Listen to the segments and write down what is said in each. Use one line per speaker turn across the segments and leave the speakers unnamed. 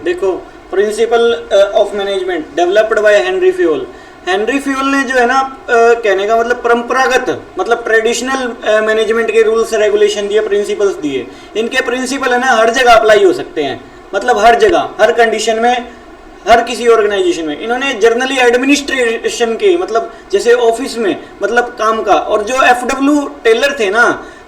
देखो principle of management developed by Henry fuel. Henry fuel ने जो है ना कहने का मतलब परंपरागत मतलब ट्रेडिशनल मैनेजमेंट के रूल्स रेगुलेशन दिए, प्रिंसिपल्स दिए। इनके प्रिंसिपल है ना हर जगह अप्लाई हो सकते हैं, मतलब हर जगह हर कंडीशन में हर किसी ऑर्गेनाइजेशन में। इन्होंने जर्नली एडमिनिस्ट्रेशन के मतलब जैसे ऑफिस में मतलब काम का, और जो एफडब्ल्यू टेलर थे ना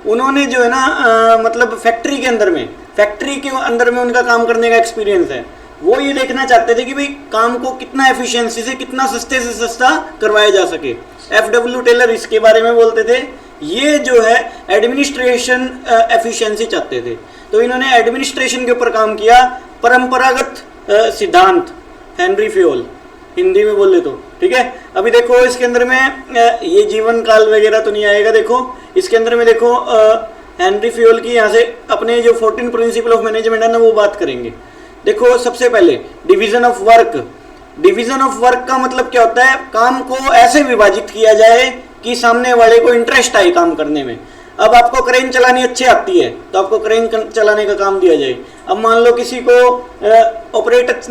उन्होंने जो है ना मतलब फैक्ट्री के अंदर में उनका काम करने का एक्सपीरियंस है। वो ये देखना चाहते थे कि भाई काम को कितना एफिशिएंसी से कितना सस्ते से सस्ता करवाया जा सके। एफडब्ल्यू टेलर इसके बारे में बोलते थे। ये जो है एडमिनिस्ट्रेशन एफिशिएंसी चाहते थे, तो इन्होंने एडमिनिस्ट्रेशन के ऊपर काम किया। परंपरागत सिद्धांत हेनरी फ्यूल हिंदी में बोले तो ठीक है। अभी देखो इसके अंदर में ये जीवन काल वगैरह तो नहीं आएगा। देखो इसके अंदर में देखो हेनरी फ्यूल की यहाँ से अपने जो 14 प्रिंसिपल ऑफ मैनेजमेंट है ना वो बात करेंगे। देखो सबसे पहले division of work. Division of work का मतलब क्या होता है, काम को ऐसे विभाजित किया जाए कि सामने वाले को इंटरेस्ट आए काम करने में। अब आपको क्रेन चलानी अच्छी आती है तो आपको क्रेन चलाने का काम दिया जाए। अब मान लो किसी को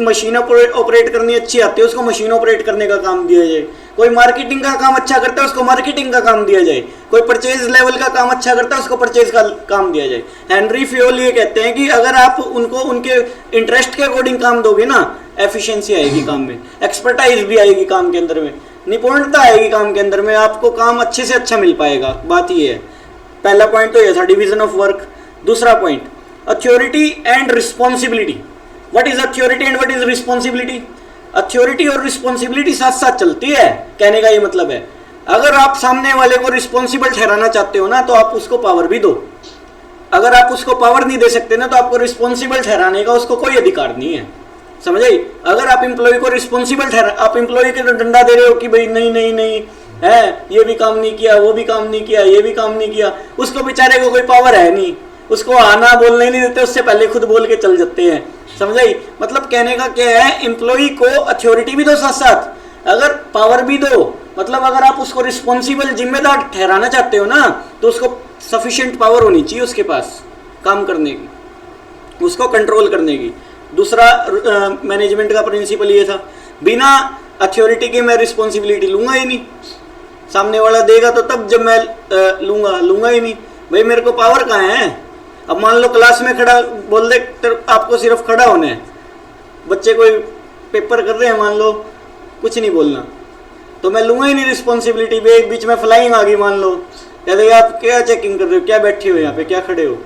मशीन ऑपरेट करनी अच्छी आती है, उसको मशीन ऑपरेट करने का काम दिया जाए। कोई मार्केटिंग का काम अच्छा करता है उसको मार्केटिंग का काम दिया जाए। कोई परचेज लेवल का काम अच्छा करता है उसको परचेज का काम दिया जाए। हेनरी फ्यूल ये कहते हैं कि अगर आप उनको उनके इंटरेस्ट के अकॉर्डिंग काम दोगे ना, एफिशिएंसी आएगी काम में, एक्सपर्टाइज भी आएगी काम के अंदर में, निपुणता आएगी काम के अंदर में, आपको काम अच्छे से अच्छा मिल पाएगा। बात ये है। पहला पॉइंट तो ये था डिवीजन ऑफ वर्क। दूसरा point authority and responsibility. What is authority and what is responsibility? Authority और रिस्पॉन्सिबिलिटी साथ साथ चलती है, कहने का ये मतलब है। अगर आप सामने वाले को रिस्पॉन्सिबल ठहराना चाहते हो ना तो आप उसको पावर भी दो। अगर आप उसको पावर नहीं दे सकते ना तो आपको रिस्पॉन्सिबल ठहराने का उसको कोई अधिकार नहीं है, समझ आई? अगर आप एम्प्लॉय को रिस्पॉन्सिबल ठहरा, आप एम्प्लॉय के डंडा दे रहे हो कि भाई नहीं नहीं नहीं है, ये भी काम नहीं किया, वो भी काम नहीं किया, ये भी काम नहीं किया, उसको बेचारे को कोई पावर है नहीं, उसको आना बोलने नहीं देते, उससे पहले खुद बोल के चल जाते हैं, समझ आई? मतलब कहने का क्या है, एम्प्लॉय को अथॉरिटी भी दो साथ साथ, अगर पावर भी दो, मतलब अगर आप उसको रिस्पॉन्सिबल जिम्मेदार ठहराना चाहते हो ना तो उसको सफिशिएंट पावर होनी चाहिए उसके पास काम करने की, उसको कंट्रोल करने की। दूसरा मैनेजमेंट का प्रिंसिपल ये था, बिना अथॉरिटी के मैं रिस्पॉन्सिबिलिटी लूंगा ही नहीं। सामने वाला देगा तो तब जब मैं लूंगा ही नहीं। भाई मेरे को पावर कहाँ है? अब मान लो क्लास में खड़ा बोल दे तो आपको सिर्फ खड़ा होना है, बच्चे कोई पेपर कर रहे हैं मान लो, कुछ नहीं बोलना, तो मैं लूंगा ही नहीं रिस्पॉन्सिबिलिटी। एक बीच में फ्लाइंग आ गई मान लो, कहते आप क्या चेकिंग कर रहे हो, क्या बैठे हो यहाँ पे, क्या खड़े हो?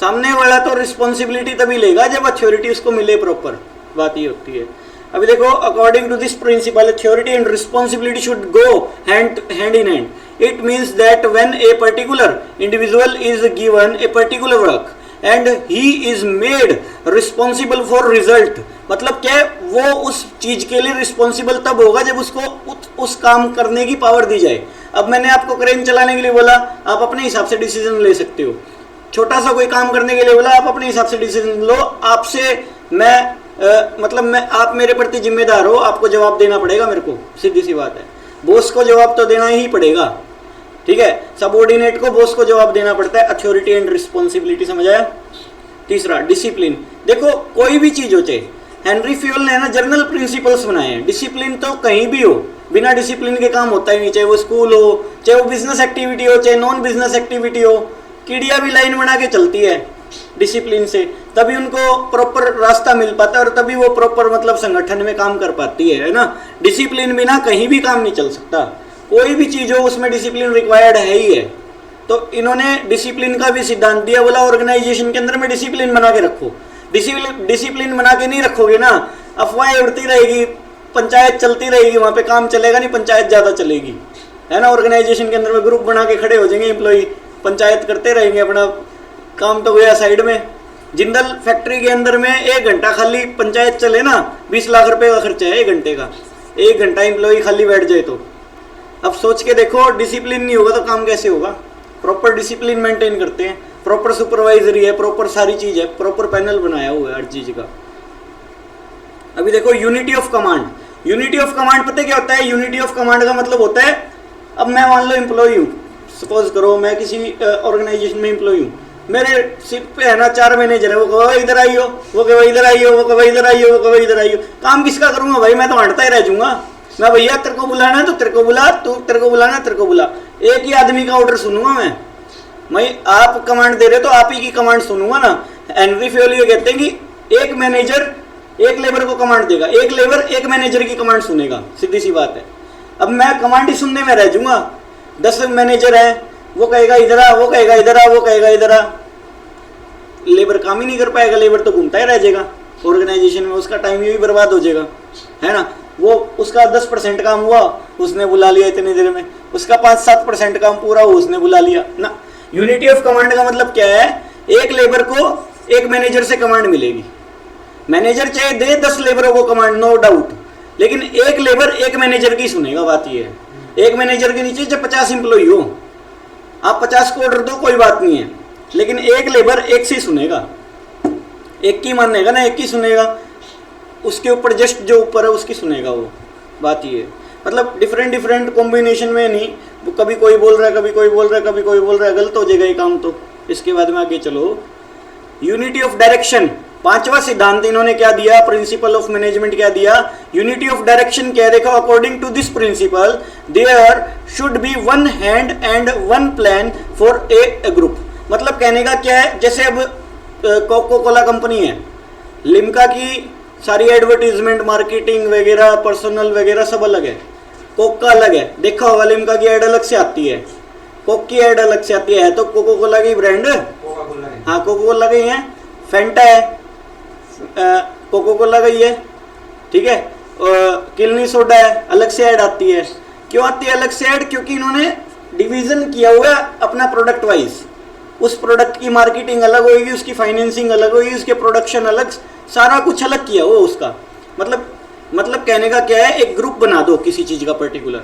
सामने वाला तो रिस्पॉन्सिबिलिटी तभी लेगा जब अथॉरिटी उसको मिले प्रॉपर। बात ये होती है। अभी देखो according to this principle authority and responsibility should go hand in hand. It means that when a particular individual is given a particular work and he is made responsible for result, मतलब क्या वो उस चीज के लिए responsible तब होगा जब उसको उस काम करने की पावर दी जाए। अब मैंने आपको क्रेन चलाने के लिए बोला, आप अपने हिसाब से डिसीजन ले सकते हो। छोटा सा कोई काम करने के लिए बोला, आप अपने हिसाब से डिसीजन लो। आपसे मैं मतलब आप मेरे प्रति जिम्मेदार हो, आपको जवाब देना पड़ेगा मेरे को, सीधी सी बात है। बॉस को जवाब तो देना ही पड़ेगा, ठीक है? सबऑर्डिनेट को बॉस को जवाब देना पड़ता है। अथॉरिटी एंड रिस्पॉन्सिबिलिटी, समझ आया? तीसरा डिसिप्लिन। देखो कोई भी चीज हो, चाहे हेनरी फ्यूल ने ना जर्नल प्रिंसिपल्स बनाए हैं। डिसिप्लिन तो कहीं भी हो, बिना डिसिप्लिन के काम होता ही नहीं, चाहे वो स्कूल हो, चाहे वो बिजनेस एक्टिविटी हो, चाहे नॉन बिजनेस एक्टिविटी हो। कीड़िया भी लाइन बना के चलती है डिसिप्लिन से, तभी उनको प्रॉपर रास्ता मिल पाता है और तभी वो प्रॉपर मतलब संगठन में काम कर पाती है ना? डिसिप्लिन बिना कहीं भी काम नहीं चल सकता। कोई भी चीज हो उसमें डिसिप्लिन रिक्वायर्ड है ही है। तो इन्होंने डिसिप्लिन का भी सिद्धांत दिया, बोला ऑर्गेनाइजेशन के अंदर में डिसिप्लिन बना के रखो। डिसिप्लिन बना के नहीं रखोगे ना, अफवाहें उड़ती रहेगी, पंचायत चलती रहेगी, वहाँ पे काम चलेगा नहीं, पंचायत ज़्यादा चलेगी, है ना? ऑर्गेनाइजेशन के अंदर में ग्रुप बना के खड़े हो जाएंगे एम्प्लॉय, पंचायत करते रहेंगे, अपना काम तो गया साइड में। जिंदल फैक्ट्री के अंदर में 1 घंटा खाली पंचायत चले ना, 20 लाख रुपए का खर्चा है 1 घंटे का। 1 घंटा एम्प्लॉय खाली बैठ जाए तो अब सोच के देखो, डिसिप्लिन नहीं होगा तो काम कैसे होगा? प्रॉपर डिसिप्लिन मेंटेन करते हैं, प्रॉपर सुपरवाइजरी है, प्रॉपर सारी चीज है, प्रॉपर पैनल बनाया हुआ है हर चीज का। अभी देखो unity of command. Unity of command पता क्या होता है? यूनिटी ऑफ कमांड का मतलब होता है, अब मैं मान लो एम्प्लॉय हूँ, सपोज करो मैं किसी ऑर्गेनाइजेशन में एम्प्लॉय हूँ, मेरे सिर पे है ना 4 मैनेजर है, वो कहो इधर आइयो, वो कहो इधर आइयो, वो कहो इधर आइयो, वो कहो इधर आइयो। काम किसका करूंगा भाई, मैं तो हटता ही रह जाऊंगा। मैं भैया तेरे को बुलाना है तो तेरे को बुला, तू तेरे को बुलाना तेरे को बुला, एक ही आदमी का ऑर्डर सुनूंगा मैं आप कमांड दे रहे तो आप ही की कमांड सुनूंगा ना। हेनरी फ्योल ये कहते हैं कि एक मैनेजर एक लेबर को कमांड देगा, एक लेबर एक मैनेजर की कमांड सुनेगा, सीधी सी बात है। अब मैं कमांड ही सुनने में रह जाऊंगा, 10 मैनेजर है, वो कहेगा इधर आ, वो कहेगा इधर आ, वो कहेगा इधर आ, लेबर काम ही नहीं कर पाएगा, लेबर तो घूमता ही रह जाएगा ऑर्गेनाइजेशन में, उसका टाइम भी बर्बाद हो जाएगा, है ना। वो उसका 10% काम हुआ, उसने बुला लिया इतनी देर में, उसका 5-7% काम पूरा हुआ, उसने बुला लिया ना। यूनिटी ऑफ कमांड का मतलब क्या है, एक लेबर को एक मैनेजर से कमांड मिलेगी, मैनेजर चाहे दे 10 लेबरों को कमांड, नो डाउट, लेकिन एक लेबर एक मैनेजर की सुनेगा। बात ये है, एक मैनेजर के नीचे जब 50 एम्प्लॉई हो, आप 50 को ऑर्डर दो कोई बात नहीं है, लेकिन एक लेबर एक से सुनेगा, एक की मानेगा ना, एक की सुनेगा, उसके ऊपर जस्ट जो ऊपर है उसकी सुनेगा वो। बात ये है, मतलब डिफरेंट कॉम्बिनेशन में नहीं, कभी कोई बोल रहा है, कभी कोई बोल रहा है, कभी कोई बोल रहा है, गलत हो जाएगा ये काम। तो इसके बाद में आगे चलो, यूनिटी ऑफ डायरेक्शन, 5वां सिद्धांत इन्होंने क्या दिया, प्रिंसिपल ऑफ मैनेजमेंट क्या दिया, यूनिटी ऑफ डायरेक्शन क्या देखो, according to this principle there should be one hand and one plan for a group. मतलब कहने का क्या है, जैसे अब कोको कोला कंपनी है, लिम्का की सारी एडवर्टीजमेंट मार्केटिंग वगैरह पर्सनल वगैरह सब अलग है, कोक का अलग है, देखा होगा लिम्का की एड अलग से आती है, कोक की एड अलग से आती है, तो कोको कोला की ब्रांड, हाँ कोको कोला की है, फेंटा है, कोको कोला का ही है, ठीक है, किलनी सोडा है, अलग से ऐड आती है। क्यों आती है अलग से ऐड, क्योंकि इन्होंने डिवीजन किया हुआ अपना प्रोडक्ट वाइज, उस प्रोडक्ट की मार्केटिंग अलग होगी, उसकी फाइनेंसिंग अलग होगी, उसके प्रोडक्शन अलग, सारा कुछ अलग किया वो उसका। मतलब कहने का क्या है, एक ग्रुप बना दो किसी चीज का पर्टिकुलर,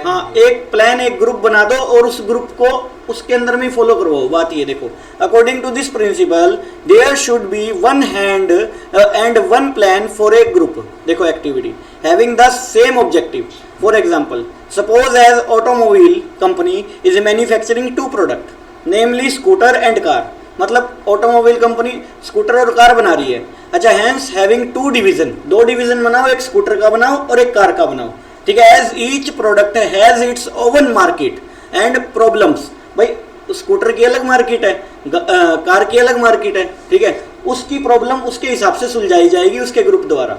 हाँ एक प्लान, एक ग्रुप बना दो और उस ग्रुप को उसके अंदर में फॉलो करवाओ। बात ये देखो, according to this principle there should be one hand and one plan for a group. देखो activity having the same objective. For example, suppose as automobile company is manufacturing 2 product, namely scooter and car. मतलब automobile company scooter और car बना रही है, अच्छा, hence having 2 division, 2 division बनाओ, एक scooter का बनाओ और एक कार का बनाओ, ठीक है। As each product has its own market and problems. भाई स्कूटर की अलग मार्केट है, कार की अलग मार्केट है, ठीक है, उसकी प्रॉब्लम उसके हिसाब से सुलझाई जाएगी उसके ग्रुप द्वारा,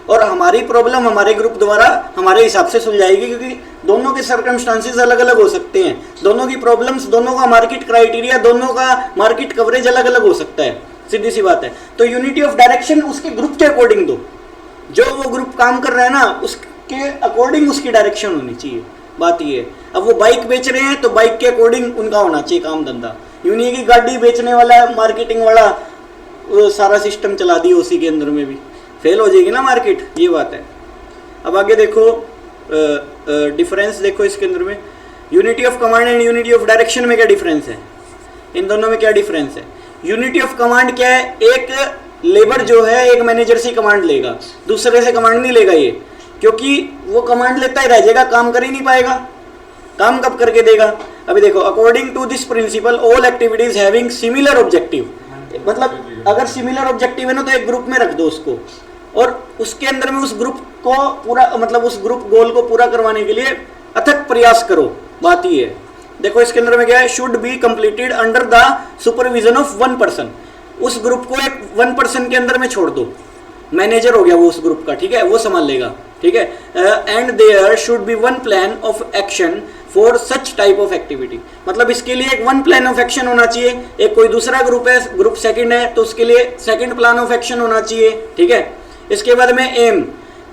और हमारी प्रॉब्लम हमारे ग्रुप द्वारा हमारे हिसाब से सुलझाएगी, क्योंकि दोनों के सर्कमस्टांसेस अलग अलग हो सकते हैं, दोनों की प्रॉब्लम्स, दोनों का मार्केट क्राइटेरिया, दोनों का मार्केट कवरेज अलग अलग हो सकता है, सीधी सी बात है। तो यूनिटी ऑफ डायरेक्शन उसके ग्रुप के अकॉर्डिंग दो, जो वो ग्रुप काम कर रहा है ना उसके अकॉर्डिंग उसकी डायरेक्शन होनी चाहिए। बात ये है, अब वो बाइक बेच रहे हैं तो बाइक के अकॉर्डिंग उनका होना चाहिए काम धंधा, यूं नहीं कि गाड़ी बेचने वाला मार्केटिंग वाला वो सारा सिस्टम चला दिया उसी के अंदर में भी फेल हो जाएगी ना मार्केट, ये बात है। अब आगे देखो डिफरेंस देखो इसके अंदर में, unity of command and unity of direction में क्या डिफरेंस है, इन दोनों में क्या डिफरेंस है। यूनिटी ऑफ कमांड क्या है, एक लेबर जो है एक मैनेजर से कमांड लेगा, दूसरे से कमांड नहीं लेगा ये, क्योंकि वो कमांड लेता ही रह जाएगा, काम कर ही नहीं पाएगा, काम कब करके देगा। अभी देखो, according to this principle all activities having similar objective, मतलब अगर सिमिलर ऑब्जेक्टिव है ना तो एक ग्रुप में रख दो उसको, और उसके अंदर में उस ग्रुप को पूरा, मतलब उस ग्रुप गोल को पूरा करवाने के लिए अथक प्रयास करो। बात ही है, देखो इसके अंदर में क्या है, should be completed under the supervision of 1 person. उस ग्रुप को एक 1 पर्सन के अंदर में छोड़ दो, मैनेजर हो गया वो उस ग्रुप का, ठीक है, वो संभाल लेगा, ठीक है। And there should be 1 plan of action for such type of activity. मतलब इसके लिए एक 1 प्लान ऑफ एक्शन होना चाहिए, एक कोई दूसरा ग्रुप है, ग्रुप सेकंड है तो उसके लिए सेकंड प्लान ऑफ एक्शन होना चाहिए, ठीक है। इसके बाद में एम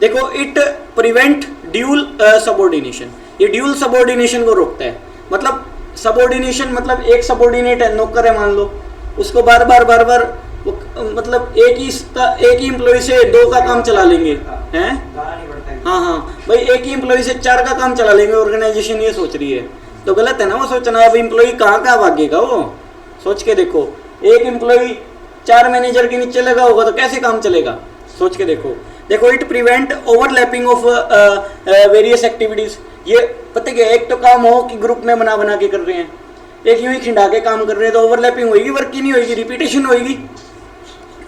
देखो, इट प्रिवेंट ड्यूल सबऑर्डिनेशन, ये ड्यूल सबऑर्डिनेशन को रोकता है। मतलब सबऑर्डिनेशन मतलब एक सबऑर्डिनेट है, नौकर है मान लो, उसको बार बार मतलब एक ही एम्प्लॉय से 2 का काम चला लेंगे, हैं, हाँ भाई एक ही एम्प्लॉय से 4 का काम चला लेंगे, ऑर्गेनाइजेशन ये सोच रही है, तो गलत है ना वो सोचना। अब एम्प्लॉय कहाँ भागेगा वो, सोच के देखो, एक एम्प्लॉय 4 मैनेजर के नीचे लगा होगा तो कैसे काम चलेगा, सोच के देखो। It prevent overlapping of various activities. ये पता क्या, एक तो काम हो कि ग्रुप में बना के कर रहे हैं, एक यूं ही खिंडा के काम कर रहे हैं तो ओवरलैपिंग होगी, वर्क की नहीं होगी, रिपीटेशन होगी।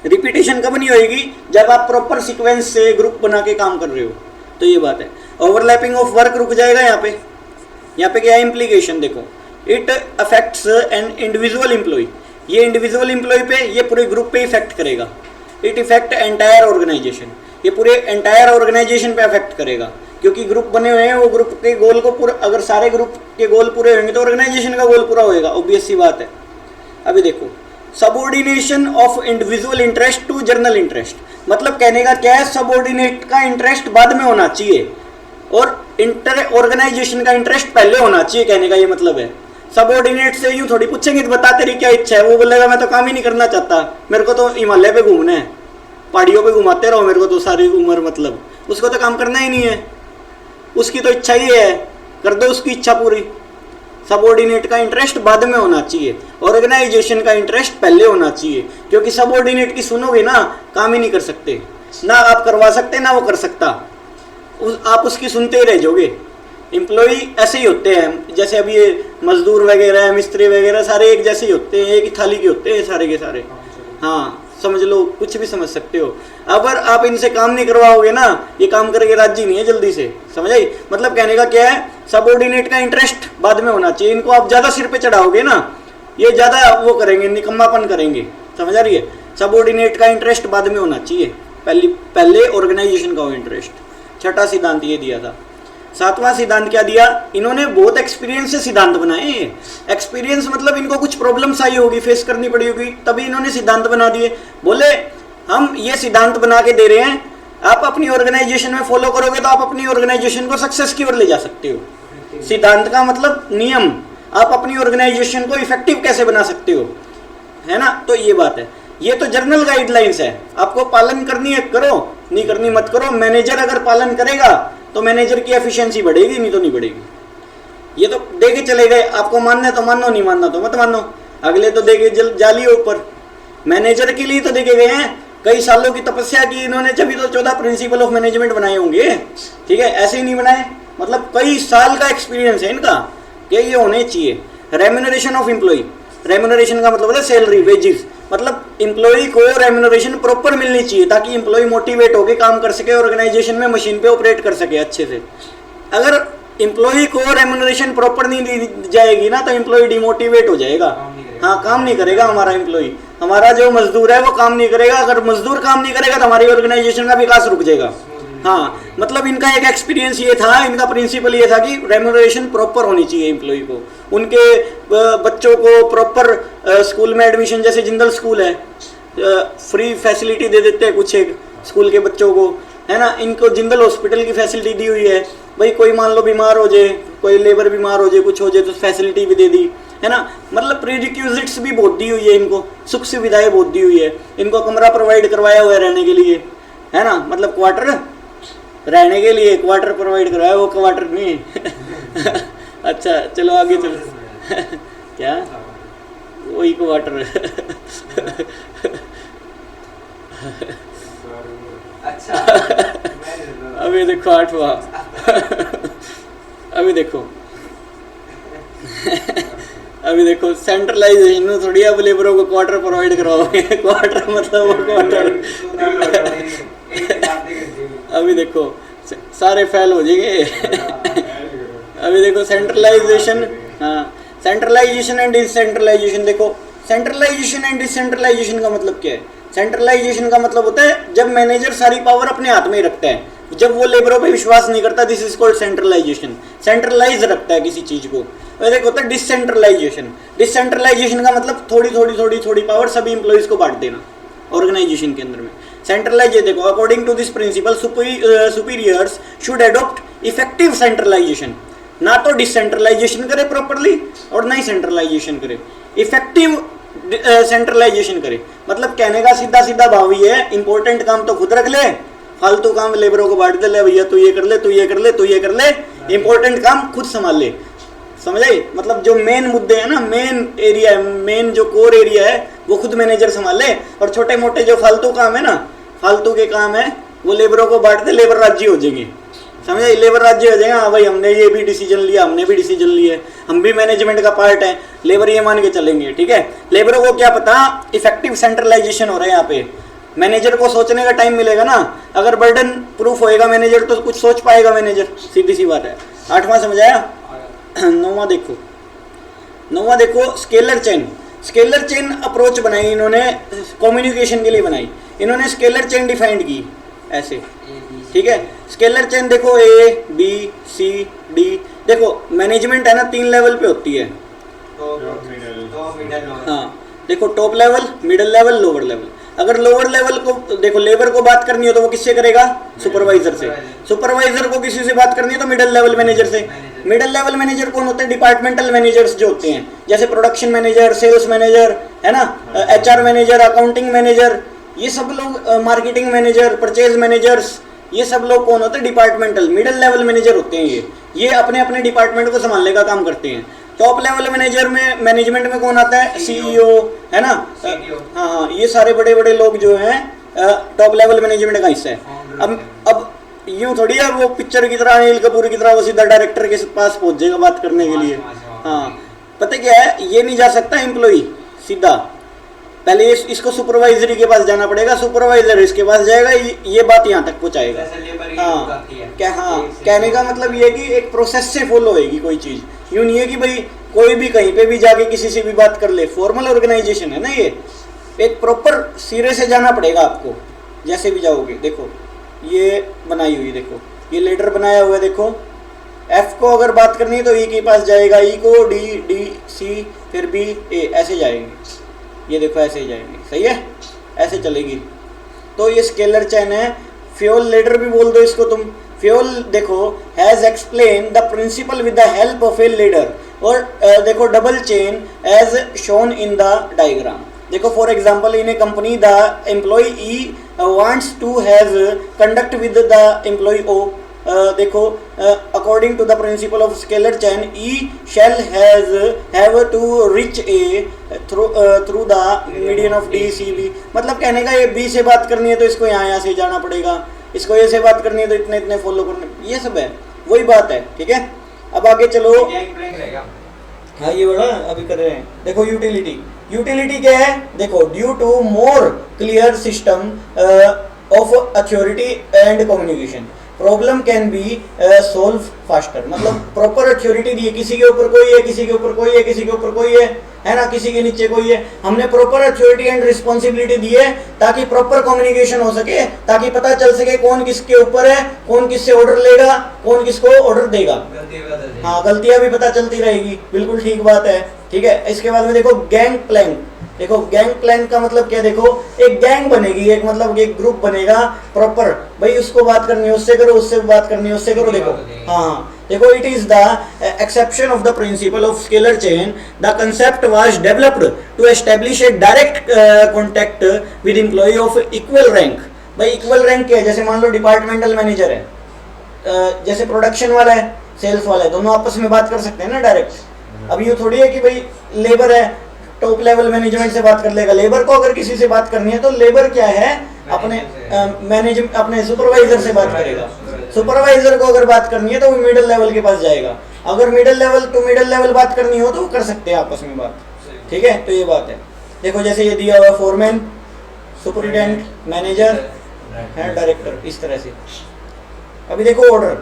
रिपीटेशन कब नहीं होगी? जब आप प्रॉपर सीक्वेंस से ग्रुप बना के काम कर रहे हो। तो ये बात है, ओवरलैपिंग ऑफ वर्क रुक जाएगा यहाँ पे। यहाँ पे क्या है इम्प्लीकेशन देखो, it affects an individual employee, ये इंडिविजुअल एम्प्लॉय पे, ये पूरे ग्रुप पे इफेक्ट करेगा। इट इफेक्ट एंटायर ऑर्गेनाइजेशन, ये पूरे एंटायर ऑर्गेनाइजेशन पे अफेक्ट करेगा, क्योंकि ग्रुप बने हुए हैं, वो ग्रुप के गोल को पूरा, अगर सारे ग्रुप के गोल पूरे होंगे तो ऑर्गेनाइजेशन का गोल पूरा होएगा, ऑब्वियस सी बात है। अभी देखो, subordination of individual interest to general interest, मतलब कहने का क्या है, सबऑर्डिनेट का इंटरेस्ट बाद में होना चाहिए और इंटर ऑर्गेनाइजेशन का इंटरेस्ट पहले होना चाहिए, कहने का ये मतलब है। सबऑर्डिनेट से यूं थोड़ी पूछेंगे तो बता तेरी क्या इच्छा है, वो बोलेगा मैं तो काम ही नहीं करना चाहता, मेरे को तो हिमालय पे घूमना है, पहाड़ियों पे घुमाते रहो मेरे को तो सारी उम्र, मतलब उसको तो काम करना ही नहीं है, उसकी तो इच्छा ही है, कर दो उसकी इच्छा पूरी। सबऑर्डिनेट का इंटरेस्ट बाद में होना चाहिए, ऑर्गेनाइजेशन का इंटरेस्ट पहले होना चाहिए, क्योंकि सबऑर्डिनेट की सुनोगे ना काम ही नहीं कर सकते, ना आप करवा सकते ना वो कर सकता, आप उसकी सुनते ही रह जाओगे। एम्प्लॉय ऐसे ही होते हैं, जैसे अभी ये मजदूर वगैरह मिस्त्री वगैरह सारे एक जैसे ही होते हैं, एक ही थाली के होते हैं सारे के सारे। हाँ समझ लो, कुछ भी समझ सकते हो। अगर आप इनसे काम नहीं करवाओगे ना, ये काम करके राजी नहीं है जल्दी से, समझ आई? मतलब कहने का क्या है, सबऑर्डिनेट का इंटरेस्ट बाद में होना चाहिए। इनको आप ज्यादा सिर पे चढ़ाओगे ना, ये ज्यादा वो करेंगे, निकम्मापन करेंगे, समझ आ रही है? सबऑर्डिनेट का इंटरेस्ट बाद में होना चाहिए, पहले ऑर्गेनाइजेशन का इंटरेस्ट। छठा सिद्धांत ये दिया था। सातवां सिद्धांत क्या दिया इन्होंने, बहुत एक्सपीरियंस से सिद्धांत बनाए। एक्सपीरियंस मतलब इनको कुछ प्रॉब्लम्स आई होगी, फेस करनी पड़ी होगी, तभी इन्होंने सिद्धांत बना दिए। बोले हम ये सिद्धांत बना के दे रहे हैं, आप अपनी ऑर्गेनाइजेशन में फॉलो करोगे तो आप अपनी ऑर्गेनाइजेशन को सक्सेस की ओर ले जा सकते हो। सिद्धांत का मतलब नियम, आप अपनी ऑर्गेनाइजेशन को इफेक्टिव कैसे बना सकते हो, है ना? तो ये बात है, ये तो जर्नल गाइडलाइंस है, आपको पालन करनी है करो, नहीं करनी मत करो। मैनेजर अगर पालन करेगा तो मैनेजर की एफिशिएंसी बढ़ेगी, नहीं तो नहीं बढ़ेगी। ये तो देके चले गए, आपको मानना है तो मानो, नहीं मानना तो मत मानो। अगले तो देके जाली ऊपर, मैनेजर के लिए तो देखे गए हैं, कई सालों की तपस्या की इन्होंने, जब तो 14 प्रिंसिपल ऑफ मैनेजमेंट बनाए होंगे, ठीक है? ऐसे ही नहीं बनाए, मतलब कई साल का एक्सपीरियंस है इनका कि ये होने चाहिए। रेम्यूनरेशन ऑफ एम्प्लॉय, रेम्यूनरेशन का मतलब है सैलरी, वेजेस, मतलब एम्प्लॉय को रेम्यूनरेशन प्रॉपर मिलनी चाहिए ताकि एम्प्लॉय मोटिवेट होकर काम कर सके, ऑर्गेनाइजेशन में मशीन पे ऑपरेट कर सके अच्छे से। अगर एम्प्लॉय को रेम्यूनरेशन प्रॉपर नहीं दी जाएगी ना तो एम्प्लॉय डिमोटिवेट हो जाएगा, हाँ काम नहीं करेगा हमारा एम्प्लॉय, हमारा जो मजदूर है वो काम नहीं करेगा। अगर मजदूर काम नहीं करेगा तो हमारी ऑर्गेनाइजेशन का विकास रुक जाएगा। हाँ मतलब इनका एक एक्सपीरियंस ये था, इनका प्रिंसिपल ये था कि रेम्यूनरेशन प्रॉपर होनी चाहिए एम्प्लॉय को, उनके बच्चों को प्रॉपर स्कूल में एडमिशन, जैसे जिंदल स्कूल है फ्री फैसिलिटी दे देते हैं कुछ एक स्कूल के बच्चों को, है ना? इनको जिंदल हॉस्पिटल की फैसिलिटी दी हुई है, भाई कोई मान लो बीमार हो जाए, कोई लेबर बीमार हो जाए, कुछ हो जाए तो फैसिलिटी भी दे दी, है ना? मतलब प्रीरिक्विजिट्स भी बहुत दी हुई है इनको, सुख सुविधाएं बहुत दी हुई है इनको, कमरा प्रोवाइड करवाया हुआ है रहने के लिए, है ना? मतलब क्वार्टर, रहने के लिए क्वार्टर प्रोवाइड करवाया, वो क्वार्टर नहीं अच्छा चलो आगे चलो क्या वही क्वार्टर अच्छा अभी देखो आठवां अभी देखो अभी देखो सेंट्रलाइजेशन थोड़ी आप लेबरों को क्वार्टर प्रोवाइड करवाओगे क्वार्टर मतलब वो क्वार्टर अभी देखो सारे फेल हो जाएंगे अभी देखो सेंट्रलाइजेशन, हाँ सेंट्रलाइजेशन एंड डिसेंट्रलाइजेशन। देखो सेंट्रलाइजेशन एंड डिसेंट्रलाइजेशन का मतलब क्या है? सेंट्रलाइजेशन का मतलब होता है जब मैनेजर सारी पावर अपने हाथ में ही रखता है, जब वो लेबरों पे विश्वास नहीं करता, this is called centralisation, centralise रखता है किसी चीज को। और एक होता है डिसेंट्रलाइजेशन, डिसेंट्रलाइजेशन का मतलब थोड़ी थोड़ी थोड़ी थोड़ी पावर सभी इंप्लॉइज को बांट देना ऑर्गेनाइजेशन के अंदर में। सेंट्रलाइज देखो, according to this principle superiors should adopt effective centralisation, ना तो डिसेंट्रलाइजेशन करे प्रॉपरली और ना ही सेंट्रलाइजेशन करे, इफेक्टिव सेंट्रलाइजेशन करे। मतलब कहने का सीधा सीधा भाव ये है, इंपॉर्टेंट काम तो खुद रख ले, फालतू काम लेबरों को बांट दे, ले भैया तू ये कर ले, तू ये कर ले, तू ये कर ले, इंपॉर्टेंट काम खुद संभाल ले, समझ आई? मतलब जो मेन मुद्दे हैं ना, मेन एरिया है, मेन जो कोर एरिया है वो खुद मैनेजर संभाले, और छोटे मोटे जो फालतू काम है ना, फालतू के काम है वो लेबरों को बांट दे, लेबर राजी हो जाएंगे, समझा, लेबर राज्य हो जाएगा, हाँ भाई हमने ये भी डिसीजन लिया, हमने भी डिसीजन लिया है, हम भी मैनेजमेंट का पार्ट है, लेबर ये मान के चलेंगे, ठीक है। लेबरों को क्या पता इफेक्टिव सेंट्रलाइजेशन हो रहा है यहाँ पे, मैनेजर को सोचने का टाइम मिलेगा ना, अगर बर्डन प्रूफ होएगा मैनेजर तो कुछ सोच पाएगा मैनेजर, सीधी सी बात है। 8वां समझाया। 9वां देखो, 9वां देखो scalar chain. Scalar chain approach बनाई इन्होंने, कम्युनिकेशन के लिए बनाई इन्होंने, स्केलर चेन डिफाइंड की ऐसे, ठीक है। स्केलर चेन देखो ए बी सी डी, देखो मैनेजमेंट है ना 3 लेवल पे होती है, हाँ देखो top level, middle level, lower level. अगर लोअर लेवल को देखो लेबर को बात करनी हो तो वो किससे करेगा, सुपरवाइजर से। सुपरवाइजर को किसी से बात करनी है तो मिडिल लेवल मैनेजर से। मिडिल लेवल मैनेजर कौन होते हैं, डिपार्टमेंटल मैनेजर्स जो होते हैं, जैसे प्रोडक्शन मैनेजर, सेल्स मैनेजर है ना, एचआर मैनेजर, अकाउंटिंग मैनेजर, ये सब लोग, मार्केटिंग मैनेजर, परचेज मैनेजर्स, ये सब लोग कौन होते हैं, डिपार्टमेंटल मिडिल लेवल मैनेजर होते हैं। ये अपने अपने डिपार्टमेंट को संभालने का काम करते हैं। टॉप लेवल मैनेजर में, मैनेजमेंट में कौन आता है, सीईओ है ना, हाँ ये सारे बड़े बड़े लोग जो हैं टॉप लेवल मैनेजमेंट का हिस्सा है। अब यूं थोड़ी है वो पिक्चर की तरह, अनिल कपूर की तरह वो सीधा डायरेक्टर के पास पहुंच जाएगा बात करने के लिए, हाँ पता क्या है, ये नहीं जा सकता एम्प्लॉई सीधा, पहले इसको सुपरवाइजरी के पास जाना पड़ेगा, सुपरवाइजर इसके पास जाएगा, ये बात यहाँ तक पहुँचाएगा। हाँ क्या, हाँ कहने का मतलब ये है कि एक प्रोसेस से फॉलो होएगी कोई चीज़, यूँ नहीं है कि भाई कोई भी कहीं पे भी जाके किसी से भी बात कर ले, फॉर्मल ऑर्गेनाइजेशन है ना ये, एक प्रॉपर सिरे से जाना पड़ेगा आपको जैसे भी जाओगे। देखो ये बनाई हुई, देखो ये लेटर बनाया हुआ है, देखो एफ को अगर बात करनी है तो ई के पास जाएगा, ई को डी, डी सी, फिर बी ए, ऐसे जाएंगे, ये देखो ऐसे ही जाएंगे, सही है, ऐसे चलेगी। तो ये स्केलर चेन है। फ्यूल लेडर भी बोल दो इसको तुम। फ्यूल देखो has explain the principle with the help of a ladder, और देखो double chain as shown in the diagram. देखो for example in a company the employee E wants to have conduct with the employee O, देखो according to the principle of scalar chain E shall have to reach A through the median of D C B. मतलब कहने का ये B से बात करनी है तो इसको यहाँ से जाना पड़ेगा, इसको ए से बात करनी है तो इतने इतने फॉलो करने, ये सब है, वही बात है, ठीक है। अब आगे चलो, हाँ ये बड़ा अभी कर रहे हैं। देखो यूटिलिटी, यूटिलिटी क्या है, देखो due to more clear system of authority and communication problem can be solve faster. मतलब प्रॉपर अथॉरिटी दी है, किसी के ऊपर कोई है, किसी के ऊपर कोई है, किसी के ऊपर कोई है ना, किसी के नीचे कोई है, हमने प्रॉपर अथॉरिटी एंड रिस्पॉन्सिबिलिटी दी है ताकि प्रॉपर कम्युनिकेशन हो सके, ताकि पता चल सके कौन किसके ऊपर है, कौन किससे ऑर्डर लेगा, कौन किसको ऑर्डर देगा। हाँ गलतियां भी पता चलती रहेगी, बिल्कुल ठीक बात है, ठीक है। इसके बाद में देखो गैंग प्लैंक। देखो गैंग प्लान का मतलब क्या, देखो एक गैंग बनेगी, एक मतलब एक ग्रुप बनेगा प्रॉपर, भाई उसको बात करनी है उससे करो, उससे बात करनी है उससे करो। देखो हाँ देखो it is the exception of the principle of scalar chain the concept was developed to establish a direct contact with employ of equal rank. भाई इक्वल रैंक क्या है, जैसे मान लो डिपार्टमेंटल मैनेजर है, जैसे प्रोडक्शन वाला है, सेल्स वाला है, दोनों आपस में बात कर सकते हैं ना डायरेक्ट। अब ये थोड़ी है कि भाई लेबर है टॉप लेवल मैनेजमेंट से बात कर लेगा, लेबर को अगर किसी से बात करनी है तो लेबर क्या है अपने मैनेजमेंट अपने सुपरवाइजर से बात करेगा, सुपरवाइजर को अगर बात करनी है तो वो मिडिल लेवल के पास जाएगा, अगर middle level to middle level बात करनी हो तो वो कर सकते हैं आपस में बात, ठीक है। तो ये बात है। देखो जैसे ये दिया हुआ फोरमैन, सुपरिटेंडेंट, मैनेजर है, डायरेक्टर, इस तरह से। अभी देखो order,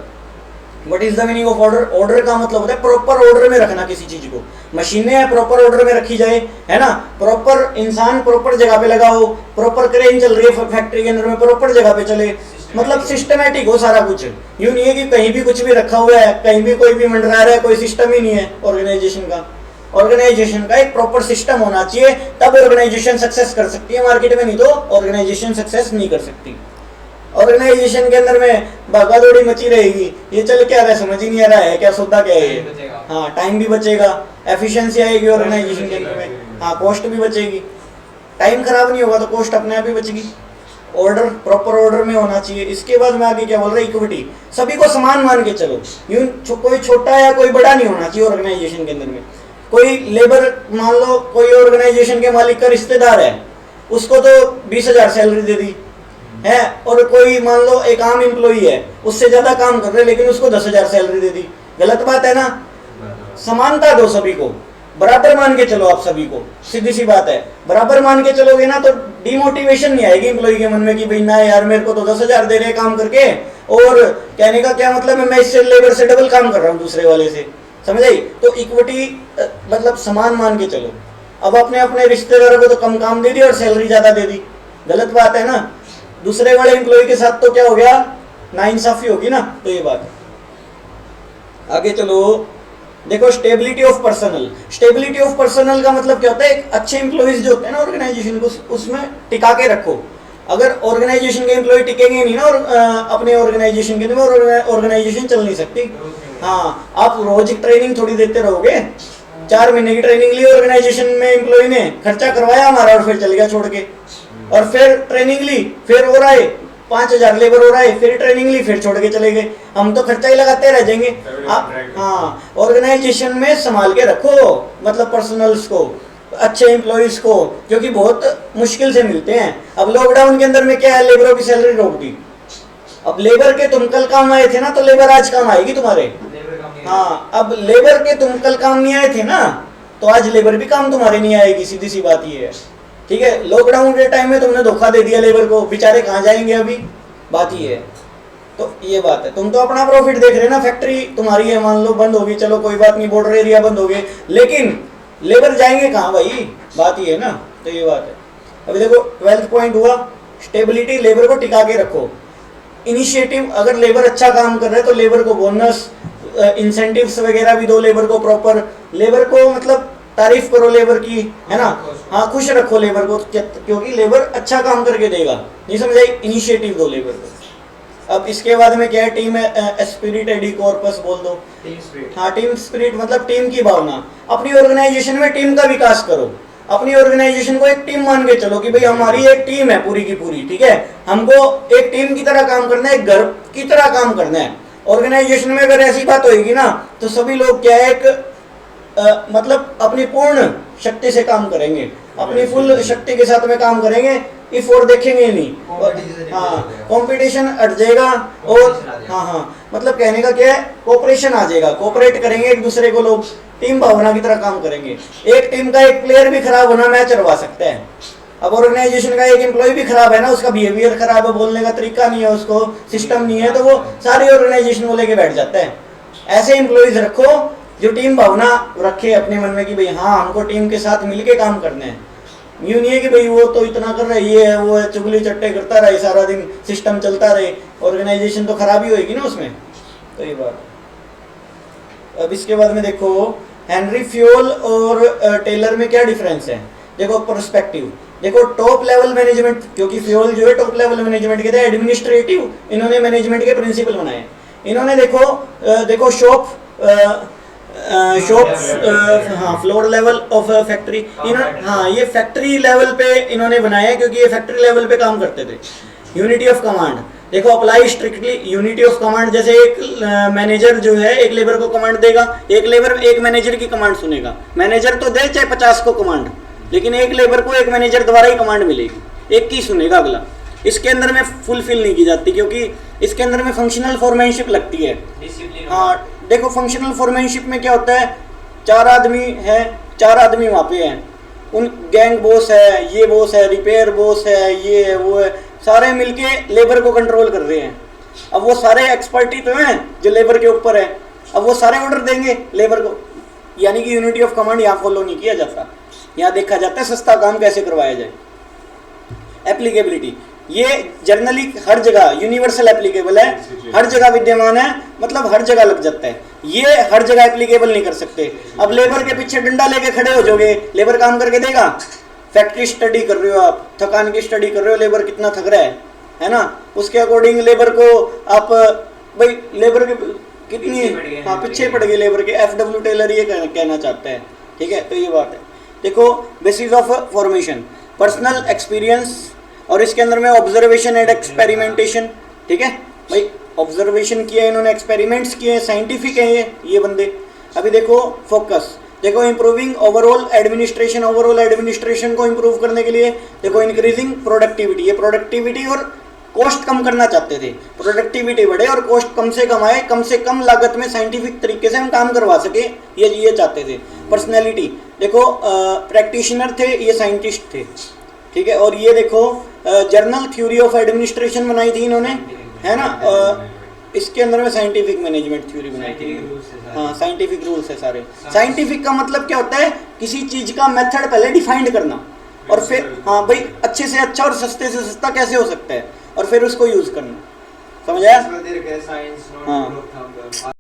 what is the meaning of order. Order का मतलब होता है प्रॉपर ऑर्डर में रखना किसी चीज को, मशीनें प्रॉपर ऑर्डर में रखी जाए, है ना, प्रॉपर इंसान प्रॉपर जगह पे लगा हो, प्रॉपर क्रेन चल रही है फैक्ट्री के अंदर में प्रॉपर जगह पे चले, मतलब सिस्टमैटिक हो सारा कुछ। यूं नहीं है कि कहीं भी कुछ भी रखा हुआ है, कहीं भी कोई भी मंडरा रहा है, कोई सिस्टम ही नहीं है ऑर्गेनाइजेशन का। ऑर्गेनाइजेशन का एक प्रॉपर सिस्टम होना चाहिए, तब ऑर्गेनाइजेशन सक्सेस कर सकती है मार्केट में, नहीं तो ऑर्गेनाइजेशन सक्सेस नहीं कर सकती। ऑर्गेनाइजेशन के अंदर में भागा दौड़ी मची रहेगी, ये चल क्या रहा है समझ ही नहीं आ रहा है, क्या सौदा क्या है। हाँ टाइम भी बचेगा, एफिशिएंसी आएगी ऑर्गेनाइजेशन के अंदर में, हाँ कॉस्ट भी बचेगी, टाइम खराब नहीं होगा तो कॉस्ट अपने आप ही बचेगी। ऑर्डर प्रॉपर ऑर्डर में होना चाहिए। इसके बाद में आगे क्या बोल रहा है, इक्विटी, सभी को समान मान के चलो, यूं कोई छोटा या कोई बड़ा नहीं होना चाहिए ऑर्गेनाइजेशन के अंदर में। कोई लेबर मान लो कोई ऑर्गेनाइजेशन के मालिक का रिश्तेदार है, उसको तो 20,000 सैलरी दे दी, है, और कोई मान लो एक आम एम्प्लॉई है, उससे ज्यादा काम कर रहे लेकिन उसको 10,000 सैलरी दे दी, गलत बात है ना। समानता दो सभी को, बराबर मान के चलो आप सभी को, सीधी सी बात है। बराबर मान के चलोगे ना तो डिमोटिवेशन नहीं आएगी एम्प्लॉई के मन में कि भाई ना यार मेरे को तो 10,000 दे रहे काम करके, और कहने का क्या मतलब है मैं इससे लेबर से डबल काम कर रहा हूँ दूसरे वाले से, समझ आई। तो इक्विटी मतलब समान मान के चलो। अब अपने अपने रिश्तेदारों को तो कम काम दे दी और सैलरी ज्यादा दे दी, गलत बात है ना। दूसरे वाले एम्प्लॉय के साथ तो क्या हो गया, नाइंसाफी होगी ना। तो ये बात है। आगे चलो, देखो stability of personal. Stability of personal का मतलब क्या होता है, एक अच्छे एम्प्लॉयज जो होते हैं ना ऑर्गेनाइजेशन को उसमें टिका के रखो। अगर ऑर्गेनाइजेशन के एम्प्लॉय टिकेंगे नहीं ना और अपने ऑर्गेनाइजेशन के अंदर ऑर्गेनाइजेशन चल नहीं सकती। हाँ, आप रोज ट्रेनिंग थोड़ी देते रहोगे। 4 महीने की ट्रेनिंग ली ऑर्गेनाइजेशन में, एम्प्लॉय ने खर्चा करवाया हमारा और फिर चल गया छोड़ के, और फिर ट्रेनिंग ली, फिर और आए 5,000 लेबर और आए, फिर ट्रेनिंग ली, फिर छोड़ के चले गए, हम तो खर्चा ही लगाते रह जाएंगे। आप हाँ, ऑर्गेनाइजेशन में संभाल के रखो, मतलब पर्सनल्स को, अच्छे एम्प्लॉयज को, क्योंकि बहुत मुश्किल से मिलते हैं। अब लॉकडाउन के अंदर में क्या है, लेबरों की सैलरी रोक दी। अब लेबर के तुम कल काम आए थे ना, तो लेबर आज काम आएगी तुम्हारे। हाँ, अब लेबर के तुम कल काम नहीं आए थे ना, तो आज लेबर भी काम तुम्हारे नहीं आएगी, सीधी सी बात ये है। ठीक है, लॉकडाउन के टाइम में तुमने धोखा दे दिया लेबर को, बेचारे कहाँ जाएंगे अभी, बात ये है। तो ये बात है, तुम तो अपना प्रॉफिट देख रहे ना, फैक्ट्री तुम्हारी है, मान लो बंद होगी, चलो कोई बात नहीं, बॉर्डर एरिया बंद हो गए, लेकिन लेबर जाएंगे कहाँ भाई, बात ये है ना। तो ये बात है। अभी देखो 12th पॉइंट हुआ स्टेबिलिटी, लेबर को टिका के रखो। इनिशिएटिव, अगर लेबर अच्छा काम कर रहे हैं तो लेबर को बोनस, इंसेंटिव्स वगैरह भी दो लेबर को प्रॉपर। लेबर को मतलब तारीफ करो लेबर की, है ना। हाँ, खुश रखो लेबर को, क्योंकि लेबर अच्छा काम करके देगा, नहीं समझाई। इनिशिएटिव दो लेबर को। अब इसके बाद में क्या है, टीम स्पिरिट, एडी कॉर्पस बोल दो। हाँ, टीम स्पिरिट मतलब टीम की भावना। अपनी ऑर्गेनाइजेशन में टीम का विकास करो, अपनी ऑर्गेनाइजेशन को एक टीम मान के चलो कि भाई हमारी एक टीम है पूरी की पूरी, ठीक है, हमको एक टीम की तरह काम करना है, एक घर की तरह काम करना है। ऑर्गेनाइजेशन में अगर ऐसी बात होगी ना, तो सभी लोग क्या है, एक मतलब अपनी पूर्ण शक्ति से काम करेंगे, अपनी फुल शक्ति के साथ में काम करेंगे, इफ और देखेंगे नहीं। हाँ, कंपटीशन हट जाएगा, और हाँ, मतलब कहने का क्या है, कोऑपरेशन आ जाएगा, कोऑपरेट करेंगे एक दूसरे को, लोग टीम भावना की तरह काम करेंगे। एक टीम का एक प्लेयर भी खराब होना मैच करवा सकता है। अब ऑर्गेनाइजेशन का एक एम्प्लॉय भी खराब है ना, उसका बिहेवियर खराब है, बोलने का तरीका नहीं है, उसको सिस्टम नहीं है, तो वो सारी ऑर्गेनाइजेशन को लेके बैठ जाता है। ऐसे एम्प्लॉयज रखो जो टीम भावना रखे अपने मन में कि भाई हाँ, हमको टीम के साथ मिलके काम करना है। यूँ नहीं है कि भाई वो तो इतना कर रहा है, ये है वो है, चुगली चट्टे करता रहे सारा दिन, सिस्टम चलता रहे, ऑर्गेनाइजेशन तो खराब ही होगी ना उसमें। तो ये बात। अब इसके बाद में देखो हेनरी फ्यूल और टेलर में क्या डिफरेंस है। देखो पर्सपेक्टिव, देखो टॉप लेवल मैनेजमेंट, क्योंकि फ्यूल जो है टॉप लेवल मैनेजमेंट के थे, एडमिनिस्ट्रेटिव इन्होंने मैनेजमेंट के प्रिंसिपल बनाए। इन्होंने देखो शॉप हाँ, फ्लोर लेवल ऑफ फैक्ट्री, इन्होंने हाँ ये फैक्ट्री लेवल पे इन्होंने बनाया, क्योंकि ये फैक्ट्री लेवल पे काम करते थे। यूनिटी ऑफ कमांड, देखो apply strictly unity of command, जैसे एक मैनेजर जो है एक लेबर को कमांड देगा, एक लेबर एक मैनेजर की कमांड सुनेगा। मैनेजर तो दे चाहे 50 को कमांड, लेकिन एक लेबर को एक मैनेजर द्वारा ही कमांड मिलेगी, एक की सुनेगा अगला। इसके अंदर में फुलफिल नहीं की जाती, क्योंकि इसके अंदर में फंक्शनल फॉर्मेनशिप लगती है। हाँ, देखो फंक्शनल फॉर्मेनशिप में क्या होता है, 4 आदमी है, 4 आदमी वहाँ पे हैं, उन गैंग बॉस है, ये बॉस है, रिपेयर बॉस है, ये है वो है, सारे मिलके लेबर को कंट्रोल कर रहे हैं। अब वो सारे एक्सपर्टी तो हैं जो लेबर के ऊपर है, अब वो सारे ऑर्डर देंगे लेबर को, यानी कि यूनिटी ऑफ कमांड यहाँ फॉलो नहीं किया जाता। यहाँ देखा जाता है सस्ता काम कैसे करवाया जाए। एप्लीकेबिलिटी, ये जनरली हर जगह यूनिवर्सल एप्लीकेबल है, हर जगह विद्यमान है, मतलब हर जगह लग जाता है, ये हर जगह एप्लीकेबल नहीं कर सकते। अब लेबर के पीछे डंडा लेके खड़े हो जाओगे, लेबर काम करके देगा। फैक्ट्री स्टडी कर रहे हो आप, थकान की स्टडी कर रहे हो, लेबर कितना थक रहा है ना, उसके अकॉर्डिंग लेबर को आप भाई लेबर के कितनी हाँ पीछे पड़ गए लेबर के, FW टेलर ये कहना चाहता है। ठीक है, तो ये बात है। देखो basis of formation, personal experience, और इसके अंदर में ऑब्जर्वेशन एंड एक्सपेरिमेंटेशन। ठीक है भाई, ऑब्जर्वेशन किया इन्होंने, एक्सपेरिमेंट्स किए, साइंटिफिक है ये बंदे। अभी देखो फोकस, देखो improving overall administration, overall administration को इंप्रूव करने के लिए देखो इंक्रीजिंग प्रोडक्टिविटी, ये प्रोडक्टिविटी और कॉस्ट कम करना चाहते थे, प्रोडक्टिविटी बढ़े और कॉस्ट कम से कम आए, कम से कम लागत में साइंटिफिक तरीके से हम काम करवा सके, ये चाहते थे। पर्सनैलिटी देखो, प्रैक्टिशनर थे, ये साइंटिस्ट थे, ठीक है। और ये देखो जर्नल थ्योरी ऑफ एडमिनिस्ट्रेशन बनाई थी इन्होंने, है ना। इसके अंदर में साइंटिफिक मैनेजमेंट थ्योरी बनाई थी। हाँ, साइंटिफिक रूल्स है सारे। साइंटिफिक का मतलब क्या होता है, किसी चीज का मेथड पहले डिफाइंड करना, और फिर हाँ भाई अच्छे से अच्छा और सस्ते से सस्ता कैसे हो सकता है, और फिर उसको यूज करना। समझ आया?
इसमें देर गए साइंस
हाँ।
नॉट